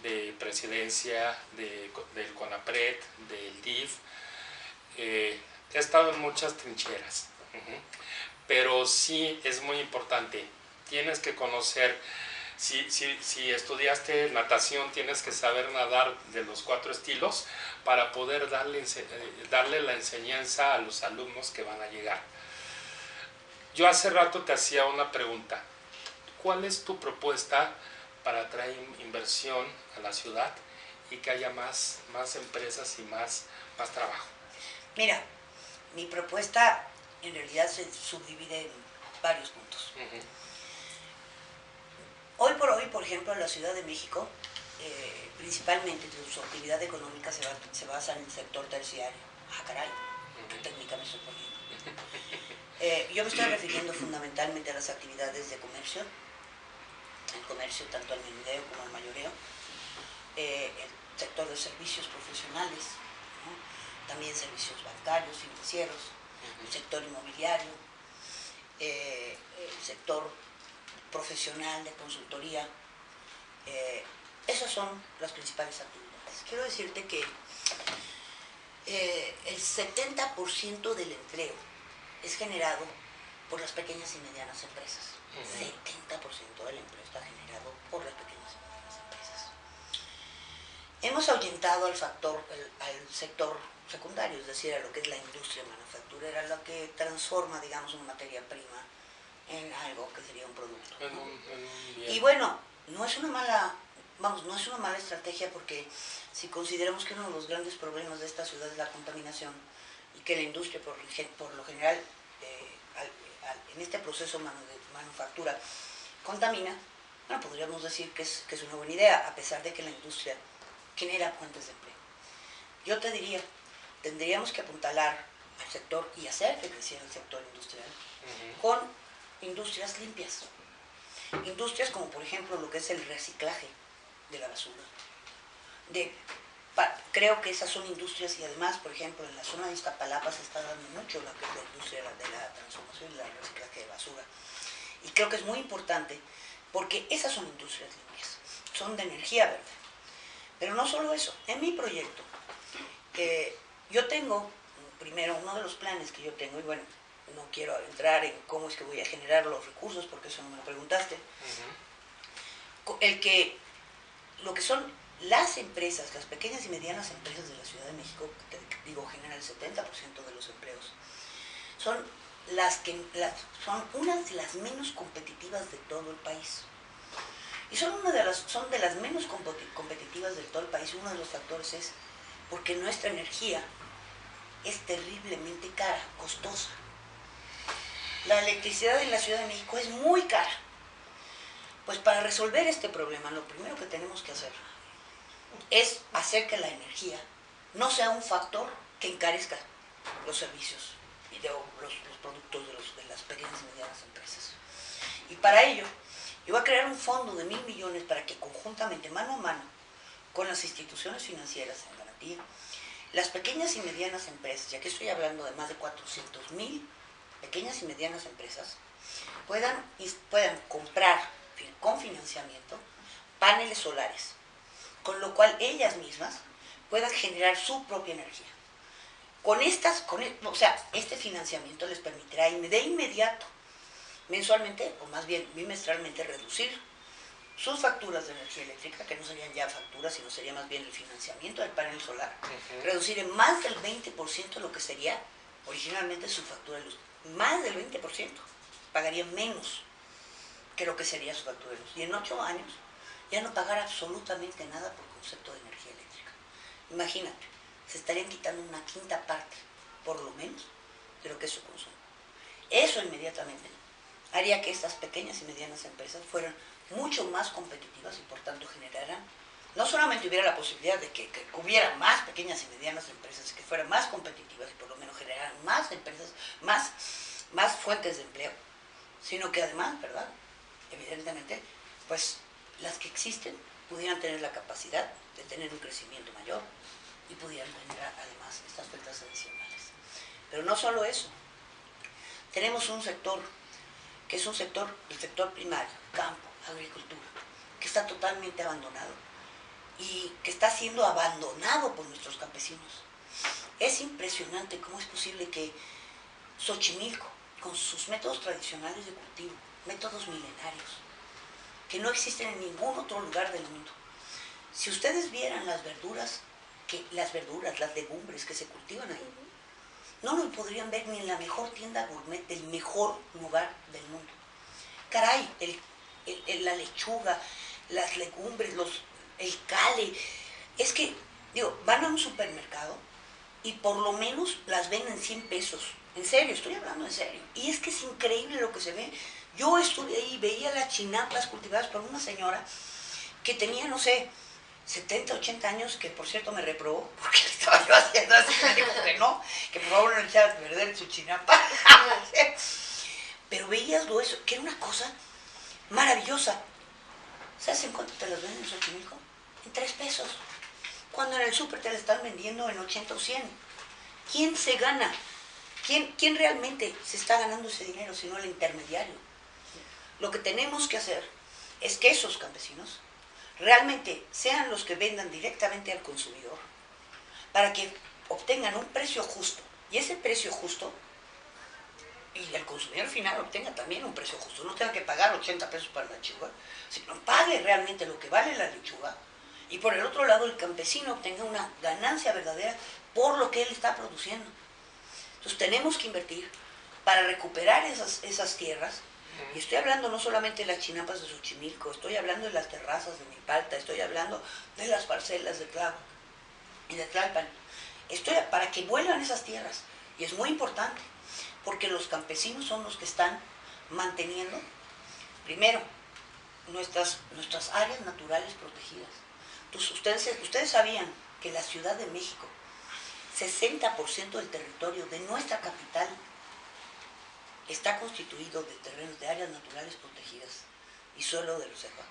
de Presidencia, del CONAPRED, del DIF. He estado en muchas trincheras, pero sí es muy importante. Tienes que conocer, si estudiaste natación, tienes que saber nadar de los 4 estilos para poder darle la enseñanza a los alumnos que van a llegar. Yo hace rato te hacía una pregunta. ¿Cuál es tu propuesta para atraer inversión a la ciudad y que haya más empresas y más trabajo? Mira, mi propuesta en realidad se subdivide en varios puntos. Hoy por hoy, por ejemplo, en la Ciudad de México, principalmente su actividad económica se basa en el sector terciario. Ah, caray, qué técnica me estoy poniendo. Yo me estoy refiriendo fundamentalmente a las actividades de comercio, el comercio tanto al menudeo como al mayoreo, el sector de servicios profesionales, ¿no? También servicios bancarios, financieros, el sector inmobiliario, el sector profesional de consultoría. Esas son las principales actividades. Quiero decirte que el 70% del empleo es generado por las pequeñas y medianas empresas. 70% del empleo está generado por las pequeñas y medianas empresas. Hemos ahuyentado al sector secundario, es decir, a lo que es la industria manufacturera, lo que transforma, digamos, una materia prima en algo que sería un producto, ¿no? Y bueno, no es una mala estrategia, porque si consideramos que uno de los grandes problemas de esta ciudad es la contaminación, y que la industria por lo general en este proceso de manufactura contamina, bueno, podríamos decir que es una buena idea, a pesar de que la industria genera fuentes de empleo. Yo te diría, tendríamos que apuntalar al sector y hacer que creciera el sector industrial con industrias limpias. Industrias como, por ejemplo, lo que es el reciclaje de la basura. Creo que esas son industrias, y además, por ejemplo, en la zona de Iztapalapa se está dando mucho lo que es la industria de la transformación y del reciclaje de basura. Y creo que es muy importante, porque esas son industrias limpias, son de energía verde. Pero no solo eso, en mi proyecto, yo tengo, primero, uno de los planes que yo tengo, y bueno, no quiero entrar en cómo es que voy a generar los recursos, porque eso no me lo preguntaste, lo que son las empresas, las pequeñas y medianas empresas de la Ciudad de México, que te digo, generan el 70% de los empleos, son unas de las menos competitivas de todo el país. Y son de las menos competitivas de todo el país. Uno de los factores es porque nuestra energía es terriblemente cara, costosa. La electricidad en la Ciudad de México es muy cara. Pues para resolver este problema, lo primero que tenemos que hacer es hacer que la energía no sea un factor que encarezca los servicios y los productos de las pequeñas y medianas empresas. Y para ello, yo voy a crear un fondo de 1.000 millones para que conjuntamente, mano a mano, con las instituciones financieras en garantía, las pequeñas y medianas empresas, ya que estoy hablando de más de 400.000 pequeñas y medianas empresas, puedan comprar con financiamiento paneles solares, con lo cual ellas mismas puedan generar su propia energía. Este financiamiento les permitirá de inmediato, mensualmente, o más bien bimestralmente, reducir sus facturas de energía eléctrica, que no serían ya facturas, sino sería más bien el financiamiento del panel solar, reducir en más del 20% lo que sería originalmente su factura de luz. Más del 20%, pagarían menos que lo que sería su factura de luz. Y en 8 años ya no pagar absolutamente nada por concepto de energía eléctrica. Imagínate, se estarían quitando una quinta parte, por lo menos, de lo que es su consumo. Eso inmediatamente haría que estas pequeñas y medianas empresas fueran mucho más competitivas y por tanto generaran, no solamente hubiera la posibilidad de que hubiera más pequeñas y medianas empresas que fueran más competitivas y por lo menos generaran más empresas, más fuentes de empleo, sino que además, ¿verdad?, evidentemente, pues las que existen pudieran tener la capacidad de tener un crecimiento mayor y pudieran generar además estas fuentes adicionales. Pero no solo eso, tenemos un sector que es el sector primario, campo, agricultura, que está totalmente abandonado y que está siendo abandonado por nuestros campesinos. Es impresionante cómo es posible que Xochimilco, con sus métodos tradicionales de cultivo, métodos milenarios, que no existen en ningún otro lugar del mundo. Si ustedes vieran las legumbres que se cultivan ahí, no lo podrían ver ni en la mejor tienda gourmet del mejor lugar del mundo. Caray, la lechuga, las legumbres, el cale. Es que, van a un supermercado y por lo menos las ven en 100 pesos. En serio, estoy hablando en serio. Y es que es increíble lo que se ve. Yo estuve ahí, veía las chinapas cultivadas por una señora que tenía, no sé, 70, 80 años, que por cierto me reprobó, porque le estaba yo haciendo así, me dijo que no, que por favor no le echara a perder su chinapa. Pero veías lo eso, que era una cosa maravillosa. ¿Sabes en cuánto te las venden en Xochimilco? En 3 pesos. Cuando en el súper te la están vendiendo en 80 o 100. ¿Quién se gana? ¿Quién realmente se está ganando ese dinero, sino el intermediario? Lo que tenemos que hacer es que esos campesinos realmente sean los que vendan directamente al consumidor para que obtengan un precio justo. Y ese precio justo, y el consumidor final obtenga también un precio justo, no tenga que pagar 80 pesos para la lechuga, sino pague realmente lo que vale la lechuga, y por el otro lado el campesino obtenga una ganancia verdadera por lo que él está produciendo. Entonces tenemos que invertir para recuperar esas tierras. Y estoy hablando no solamente de las chinapas de Xochimilco, estoy hablando de las terrazas de Milpalta, estoy hablando de las parcelas de Clavo y de Tlalpan. Para que vuelvan esas tierras. Y es muy importante, porque los campesinos son los que están manteniendo, primero, nuestras áreas naturales protegidas. Entonces, ustedes sabían que la Ciudad de México, 60% del territorio de nuestra capital está constituido de terrenos de áreas naturales protegidas y suelo de reserva.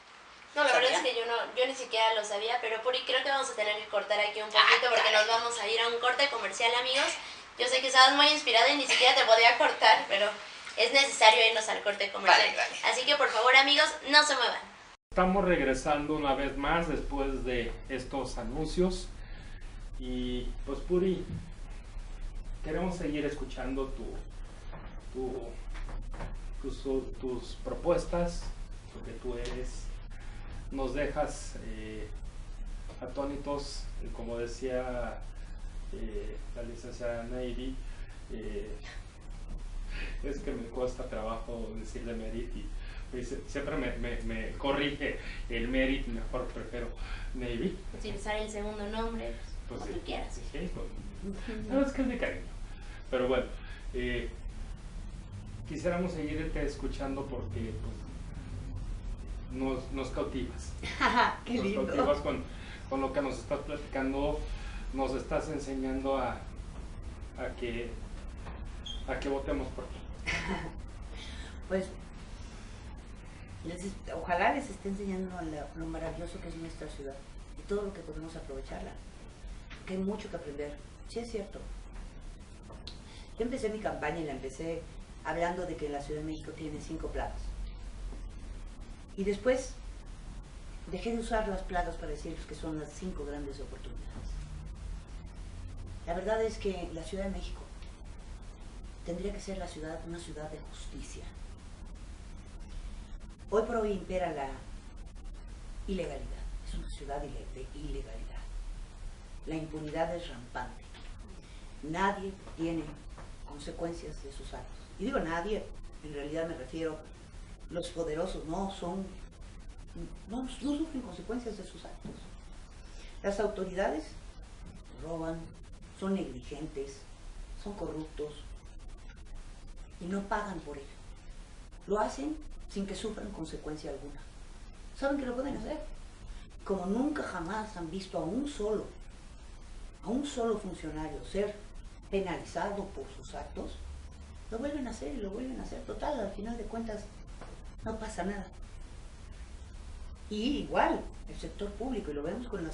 No, la verdad es que yo ni siquiera lo sabía, pero Puri, creo que vamos a tener que cortar aquí un poquito porque nos vamos a ir a un corte comercial, amigos. Yo sé que estabas muy inspirada y ni siquiera te podía cortar, pero es necesario irnos al corte comercial. Vale. Así que por favor, amigos, no se muevan. Estamos regresando una vez más después de estos anuncios y pues Puri, queremos seguir escuchando tus propuestas, lo que tú eres. Nos dejas atónitos, como decía la licenciada Neidy, es que me cuesta trabajo decirle Merit y siempre me corrige el Merit, mejor prefiero Neidy. Utilizar el segundo nombre, pues como tú quieras. Sí, no, es que es de cariño. Pero bueno, quisiéramos seguirte escuchando porque pues, nos cautivas. Qué lindo. Nos cautivas con lo que nos estás platicando, nos estás enseñando a que votemos por ti. Pues ojalá les esté enseñando lo maravilloso que es nuestra ciudad y todo lo que podemos aprovecharla, que hay mucho que aprender. Sí, es cierto. Yo empecé mi campaña y la empecé hablando de que la Ciudad de México tiene 5 plagas. Y después dejé de usar las plagas para decirles que son las 5 grandes oportunidades. La verdad es que la Ciudad de México tendría que ser una ciudad de justicia. Hoy por hoy impera la ilegalidad. Es una ciudad de ilegalidad. La impunidad es rampante. Nadie tiene consecuencias de sus actos. Y digo nadie, en realidad me refiero, los poderosos no sufren consecuencias de sus actos. Las autoridades roban, son negligentes, son corruptos y no pagan por ello. Lo hacen sin que sufran consecuencia alguna. Saben que lo pueden hacer. Como nunca jamás han visto a un solo funcionario ser penalizado por sus actos, lo vuelven a hacer y lo vuelven a hacer. Total, al final de cuentas no pasa nada. Y igual el sector público, y lo vemos con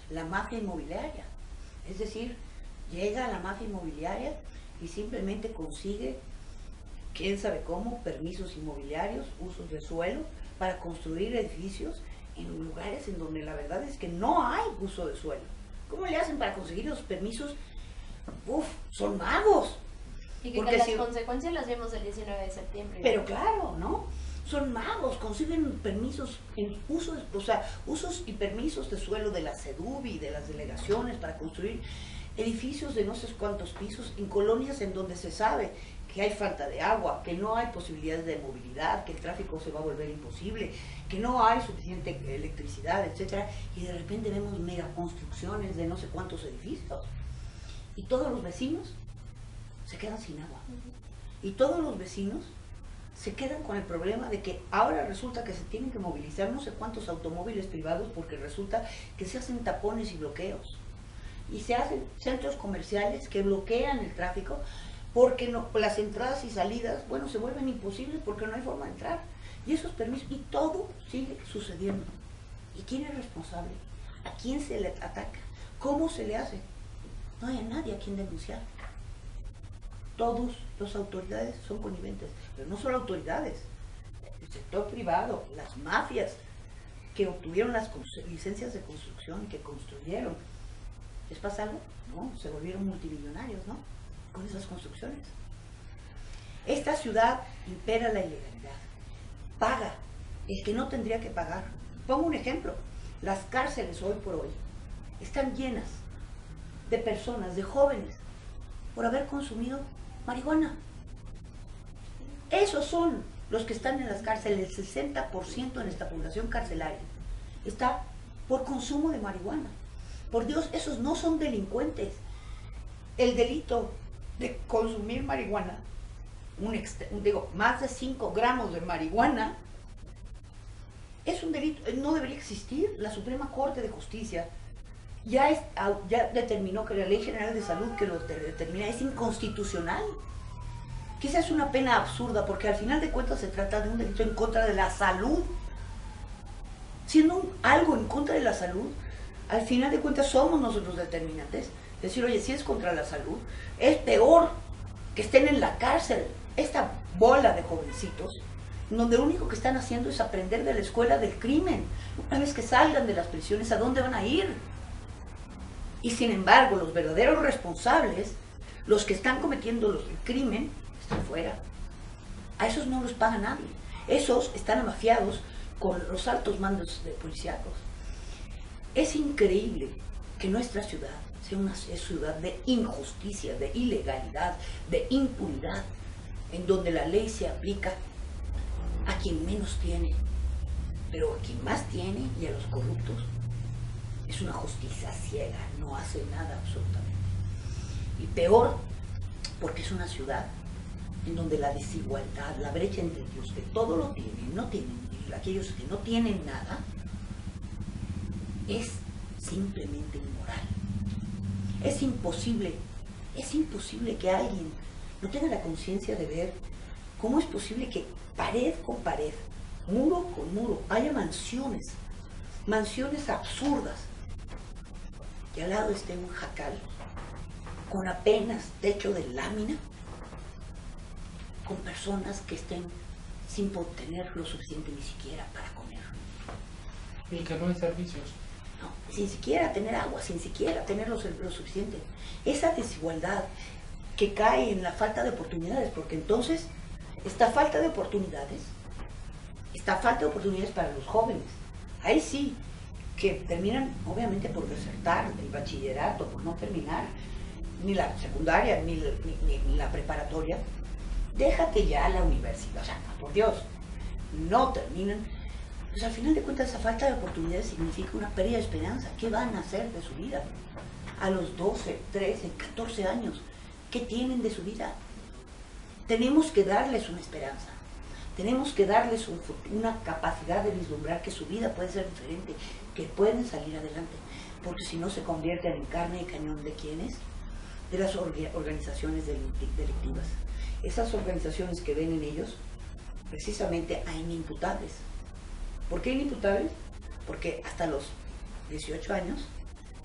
la mafia inmobiliaria. Es decir, llega a la mafia inmobiliaria y simplemente consigue, quién sabe cómo, permisos inmobiliarios, usos de suelo para construir edificios en lugares en donde la verdad es que no hay uso de suelo. ¿Cómo le hacen para conseguir los permisos? Son magos. Y que las consecuencias las vemos el 19 de septiembre. Pero claro, ¿no? Son magos, consiguen permisos en usos y permisos de suelo de la CEDUBI, de las delegaciones para construir edificios de no sé cuántos pisos en colonias en donde se sabe que hay falta de agua, que no hay posibilidades de movilidad, que el tráfico se va a volver imposible, que no hay suficiente electricidad, etcétera, y de repente vemos megaconstrucciones de no sé cuántos edificios. Y todos los vecinos se quedan sin agua. Y todos los vecinos se quedan con el problema de que ahora resulta que se tienen que movilizar no sé cuántos automóviles privados porque resulta que se hacen tapones y bloqueos. Y se hacen centros comerciales que bloquean el tráfico porque no, las entradas y salidas, bueno, se vuelven imposibles porque no hay forma de entrar. Y esos permisos, y todo sigue sucediendo. ¿Y quién es responsable? ¿A quién se le ataca? ¿Cómo se le hace? No hay a nadie a quien denunciar. Todas las autoridades son conniventes, pero no solo autoridades, el sector privado, las mafias que obtuvieron las licencias de construcción, que construyeron. ¿Les pasa algo? No, se volvieron multimillonarios, ¿no? Con esas construcciones. Esta ciudad impera la ilegalidad. Paga el que no tendría que pagar. Pongo un ejemplo. Las cárceles hoy por hoy están llenas de personas, de jóvenes, por haber consumido marihuana. Esos son los que están en las cárceles. El 60% de nuestra población carcelaria está por consumo de marihuana. Por Dios, esos no son delincuentes. El delito de consumir marihuana, más de 5 gramos de marihuana, es un delito, no debería existir. La Suprema Corte de Justicia ya determinó que la Ley General de Salud que lo determina es inconstitucional. Que esa es una pena absurda, porque al final de cuentas se trata de un delito en contra de la salud. Siendo algo en contra de la salud, al final de cuentas somos nosotros determinantes. Decir, oye, si es contra la salud, es peor que estén en la cárcel esta bola de jovencitos, donde lo único que están haciendo es aprender de la escuela del crimen. Una vez que salgan de las prisiones, ¿a dónde van a ir? Y sin embargo, los verdaderos responsables, los que están cometiendo el crimen, están fuera. A esos no los paga nadie. Esos están amafiados con los altos mandos de policíacos. Es increíble que nuestra ciudad sea una ciudad de injusticia, de ilegalidad, de impunidad, en donde la ley se aplica a quien menos tiene, pero a quien más tiene y a los corruptos. Es una justicia ciega, no hace nada absolutamente. Y peor, porque es una ciudad en donde la desigualdad, la brecha entre los que todo lo tienen, no tienen, y aquellos que no tienen nada, es simplemente inmoral. Es imposible que alguien no tenga la conciencia de ver cómo es posible que pared con pared, muro con muro, haya mansiones absurdas, y al lado esté un jacal con apenas techo de lámina, con personas que estén sin poder tener lo suficiente ni siquiera para comer. Y que no hay servicios. No, sin siquiera tener agua, sin siquiera tener lo suficiente. Esa desigualdad que cae en la falta de oportunidades, porque entonces esta falta de oportunidades para los jóvenes, ahí sí, que terminan obviamente por desertar el bachillerato, por no terminar ni la secundaria, ni la preparatoria, déjate ya la universidad, o sea, por Dios, no terminan. Pues al final de cuentas esa falta de oportunidades significa una pérdida de esperanza. ¿Qué van a hacer de su vida? A los 12, 13, 14 años, ¿qué tienen de su vida? Tenemos que darles una esperanza. Tenemos que darles una capacidad de vislumbrar que su vida puede ser diferente, que pueden salir adelante. Porque si no se convierten en carne y cañón de ¿quiénes? De las organizaciones delictivas. Esas organizaciones que ven en ellos precisamente a inimputables. ¿Por qué inimputables? Porque hasta los 18 años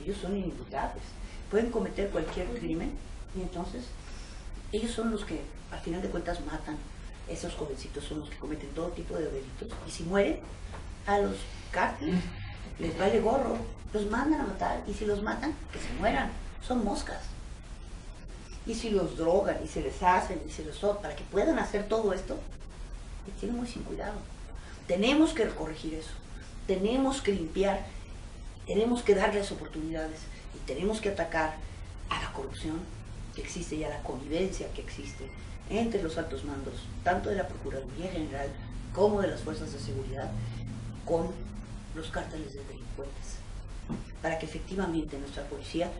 ellos son inimputables. Pueden cometer cualquier crimen y entonces ellos son los que al final de cuentas matan. Esos jovencitos son los que cometen todo tipo de delitos y si mueren, a los cárteles les vale gorro, los mandan a matar y si los matan, que se mueran, son moscas. Y si los drogan y se les hacen y se les para que puedan hacer todo esto, les tienen muy sin cuidado. Tenemos que corregir eso, tenemos que limpiar, tenemos que darles oportunidades y tenemos que atacar a la corrupción que existe y a la connivencia que existe entre los altos mandos, tanto de la Procuraduría General como de las fuerzas de seguridad, con los cárteles de delincuentes, para que efectivamente nuestra policía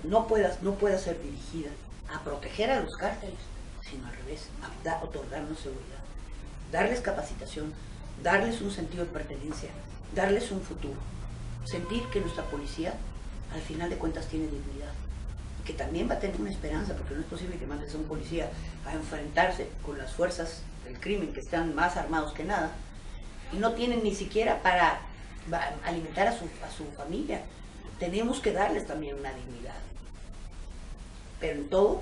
no pueda ser dirigida a proteger a los cárteles, sino al revés, a otorgarnos seguridad, darles capacitación, darles un sentido de pertenencia, darles un futuro, sentir que nuestra policía al final de cuentas tiene dignidad, que también va a tener una esperanza, porque no es posible que mandes a un policía a enfrentarse con las fuerzas del crimen que están más armados que nada y no tienen ni siquiera para alimentar a su familia. Tenemos que darles también una dignidad. Pero en todo,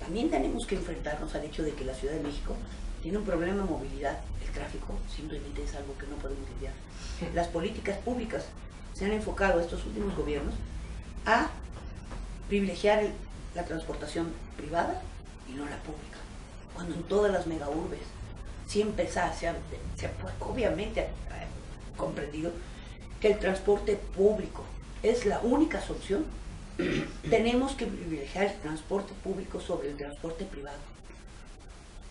también tenemos que enfrentarnos al hecho de que la Ciudad de México tiene un problema de movilidad. El tráfico simplemente es algo que no podemos lidiar. Las políticas públicas se han enfocado estos últimos gobiernos a privilegiar la transportación privada y no la pública, cuando en todas las megaurbes siempre se ha obviamente comprendido que el transporte público es la única solución. Tenemos que privilegiar el transporte público sobre el transporte privado,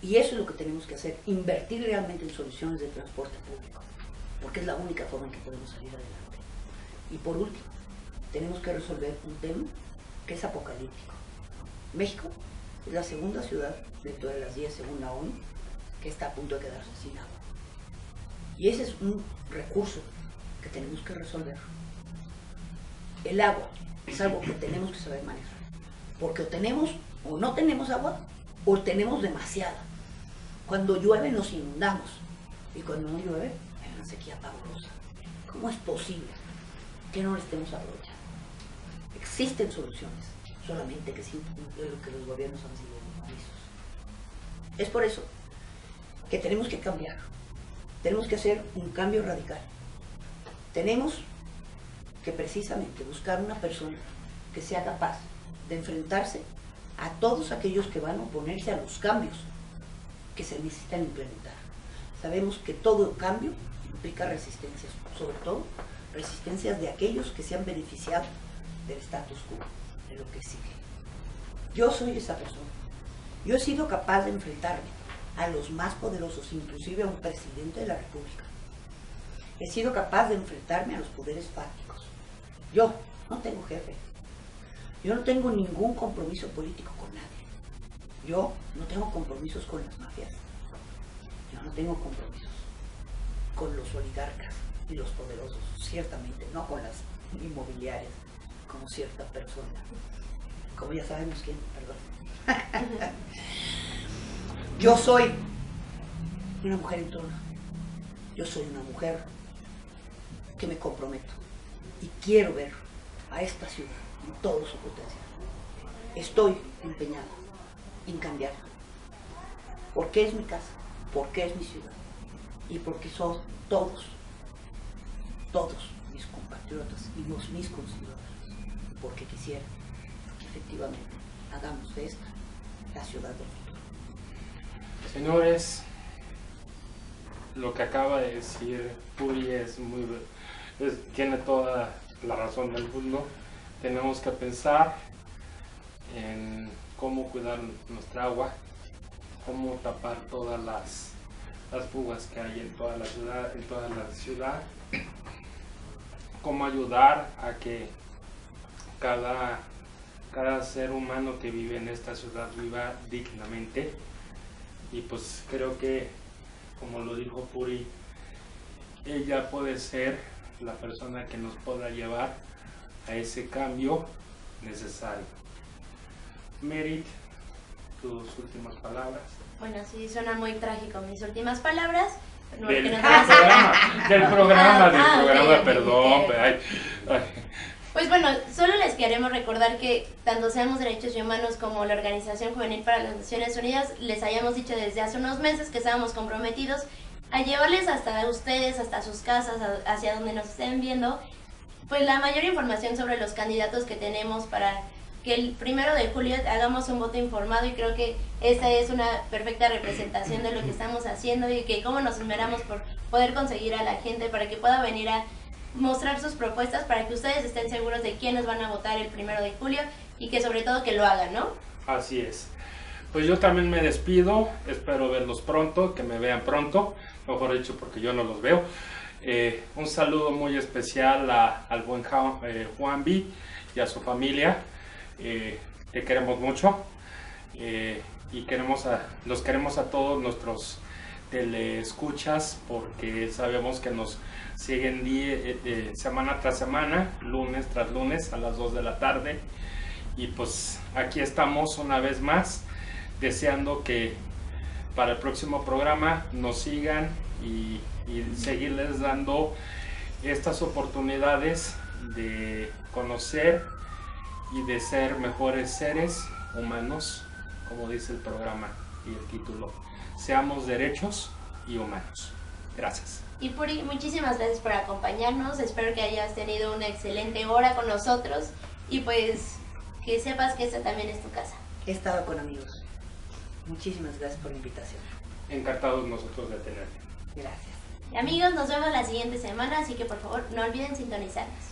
y eso es lo que tenemos que hacer, invertir realmente en soluciones de transporte público, porque es la única forma en que podemos salir adelante. Y por último, tenemos que resolver un tema que es apocalíptico. México es la segunda ciudad dentro de las 10 según la ONU que está a punto de quedarse sin agua. Y ese es un recurso que tenemos que resolver. El agua es algo que tenemos que saber manejar, porque o tenemos o no tenemos agua, o tenemos demasiada. Cuando llueve nos inundamos, y cuando no llueve hay una sequía pavorosa. ¿Cómo es posible que no la estemos aprovechando? Existen soluciones, solamente que que los gobiernos han sido omisos. Es por eso que tenemos que cambiar, tenemos que hacer un cambio radical. Tenemos que precisamente buscar una persona que sea capaz de enfrentarse a todos aquellos que van a oponerse a los cambios que se necesitan implementar. Sabemos que todo cambio implica resistencias, sobre todo resistencias de aquellos que se han beneficiado del status quo, de lo que sigue. Yo soy esa persona. Yo he sido capaz de enfrentarme a los más poderosos, inclusive a un presidente de la República. He sido capaz de enfrentarme a los poderes fácticos. Yo no tengo jefe. Yo no tengo ningún compromiso político con nadie. Yo no tengo compromisos con las mafias. Yo no tengo compromisos con los oligarcas y los poderosos, ciertamente, no con las inmobiliarias, como cierta persona, como ya sabemos quién, perdón. Yo soy una mujer en trono. Yo soy una mujer que me comprometo y quiero ver a esta ciudad en todo su potencial. Estoy empeñado en cambiarla, porque es mi casa, porque es mi ciudad y porque son todos mis compatriotas y mis conciudadanos, porque quisiera que efectivamente hagamos de esta la ciudad del futuro. Señores, lo que acaba de decir Puri tiene toda la razón del mundo. Tenemos que pensar en cómo cuidar nuestra agua, cómo tapar todas las fugas que hay en toda la ciudad, cómo ayudar a que cada ser humano que vive en esta ciudad viva dignamente. Y pues creo que, como lo dijo Puri, ella puede ser la persona que nos pueda llevar a ese cambio necesario. Merit, tus últimas palabras. Bueno, sí, suena muy trágico mis últimas palabras. Del programa, ok, perdón. Ay. Pues bueno, solo les queremos recordar que tanto Seamos Derechos Humanos como la Organización Juvenil para las Naciones Unidas les habíamos dicho desde hace unos meses que estábamos comprometidos a llevarles hasta ustedes, hasta sus casas, hacia donde nos estén viendo, pues la mayor información sobre los candidatos que tenemos para que el 1 de julio hagamos un voto informado, y creo que esta es una perfecta representación de lo que estamos haciendo y que cómo nos esmeramos por poder conseguir a la gente para que pueda venir a mostrar sus propuestas, para que ustedes estén seguros de quiénes van a votar el 1 de julio y que sobre todo que lo hagan, ¿no? Así es. Pues yo también me despido, espero verlos pronto, que me vean pronto, mejor dicho, porque yo no los veo. Un saludo muy especial al buen Juanvi y a su familia. te queremos mucho y los queremos a todos nuestros teleescuchas, porque sabemos que nos siguen semana tras semana, lunes tras lunes a las 2 de la tarde, y pues aquí estamos una vez más deseando que para el próximo programa nos sigan y seguirles dando estas oportunidades de conocer y de ser mejores seres humanos, como dice el programa y el título. Seamos derechos y humanos. Gracias. Y Puri, muchísimas gracias por acompañarnos. Espero que hayas tenido una excelente hora con nosotros y pues que sepas que esta también es tu casa. He estado con amigos. Muchísimas gracias por la invitación. Encantados nosotros de tenerte. Gracias. Y amigos, nos vemos la siguiente semana, así que por favor no olviden sintonizarnos.